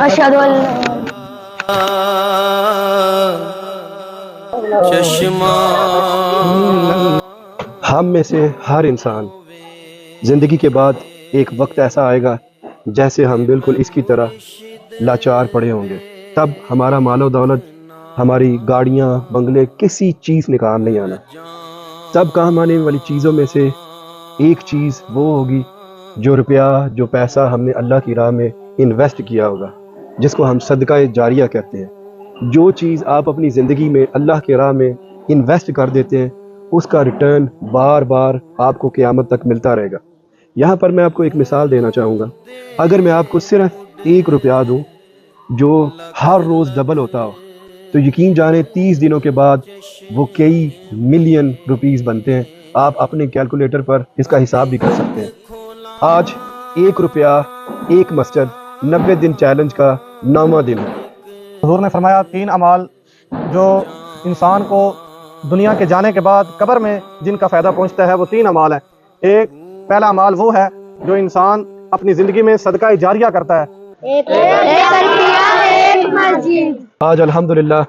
اشہد ان ہم میں سے ہر انسان زندگی کے بعد ایک وقت ایسا آئے گا جیسے ہم بالکل اس کی طرح لاچار پڑے ہوں گے. تب ہمارا مال و دولت، ہماری گاڑیاں، بنگلے، کسی چیز نے کام نہیں آنا. تب کام آنے والی چیزوں میں سے ایک چیز وہ ہوگی جو روپیہ، جو پیسہ ہم نے اللہ کی راہ میں انویسٹ کیا ہوگا، جس کو ہم صدقہ جاریہ کہتے ہیں. جو چیز آپ اپنی زندگی میں اللہ کی راہ میں انویسٹ کر دیتے ہیں، اس کا ریٹرن بار بار آپ کو قیامت تک ملتا رہے گا. یہاں پر میں آپ کو ایک مثال دینا چاہوں گا. اگر میں آپ کو صرف 1 روپیہ دوں جو ہر روز ڈبل ہوتا ہو، تو یقین جانیں 30 دنوں کے بعد وہ کئی ملین روپیز بنتے ہیں. آپ اپنے کیلکولیٹر پر اس کا حساب بھی کر سکتے ہیں. آج 1 روپیہ، ایک مسجد، 90 دن چیلنج کا 9واں دن ہے. حضور نے فرمایا 3 اعمال جو انسان کو دنیا کے جانے کے بعد قبر میں جن کا فائدہ پہنچتا ہے، وہ 3 اعمال ہیں. ایک پہلا اعمال وہ ہے جو انسان اپنی زندگی میں صدقہ جاریہ کرتا ہے. آج الحمدللہ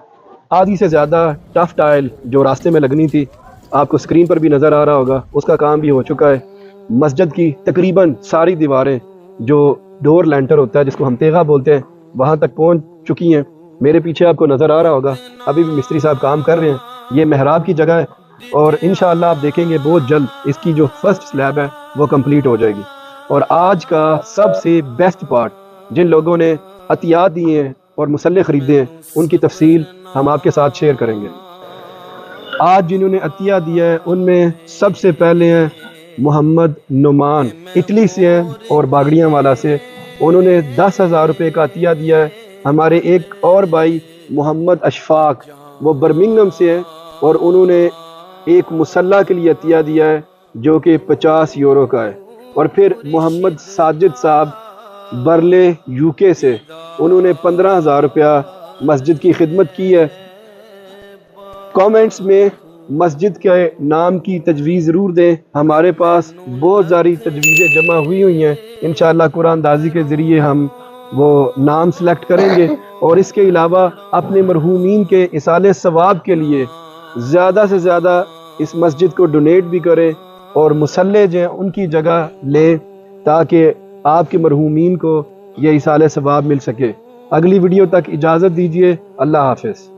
آدھی سے زیادہ ٹف ٹائل جو راستے میں لگنی تھی، آپ کو سکرین پر بھی نظر آ رہا ہوگا، اس کا کام بھی ہو چکا ہے. مسجد کی تقریباً ساری دیواریں، جو ڈور لینٹر ہوتا ہے جس کو ہم تیغہ بولتے ہیں، وہاں تک پہنچ چکی ہیں. میرے پیچھے آپ کو نظر آ رہا ہوگا ابھی بھی مستری صاحب کام کر رہے ہیں. یہ محراب کی جگہ ہے اور انشاءاللہ آپ دیکھیں گے بہت جلد اس کی جو فرسٹ سلیب ہے وہ کمپلیٹ ہو جائے گی. اور آج کا سب سے بیسٹ پارٹ، جن لوگوں نے عطیات دیے ہیں اور مسلح خریدے ہیں، ان کی تفصیل ہم آپ کے ساتھ شیئر کریں گے. آج جنہوں نے عطیہ دیا ہے ان میں سب سے پہلے ہیں محمد نعمان، اٹلی سے ہیں اور باگڑیاں والا سے. انہوں نے 10,000 روپے کا عطیہ دیا ہے. ہمارے ایک اور بھائی محمد اشفاق، وہ برمنگھم سے ہیں اور انہوں نے ایک مسلح کے لیے عطیہ دیا ہے جو کہ 50 یورو کا ہے. اور پھر محمد ساجد صاحب برلے UK سے، انہوں نے 15,000 روپیہ مسجد کی خدمت کی ہے. کامنٹس میں مسجد کے نام کی تجویز ضرور دیں. ہمارے پاس بہت ساری تجویزیں جمع ہوئی ہیں. انشاءاللہ قرآن اندازی کے ذریعے ہم وہ نام سلیکٹ کریں گے. اور اس کے علاوہ اپنے مرحومین کے ایصال ثواب کے لیے زیادہ سے زیادہ اس مسجد کو ڈونیٹ بھی کریں اور مسلح جو ہیں ان کی جگہ لیں، تاکہ آپ کے مرحومین کو یہ ایصال ثواب مل سکے. اگلی ویڈیو تک اجازت دیجیے. اللہ حافظ.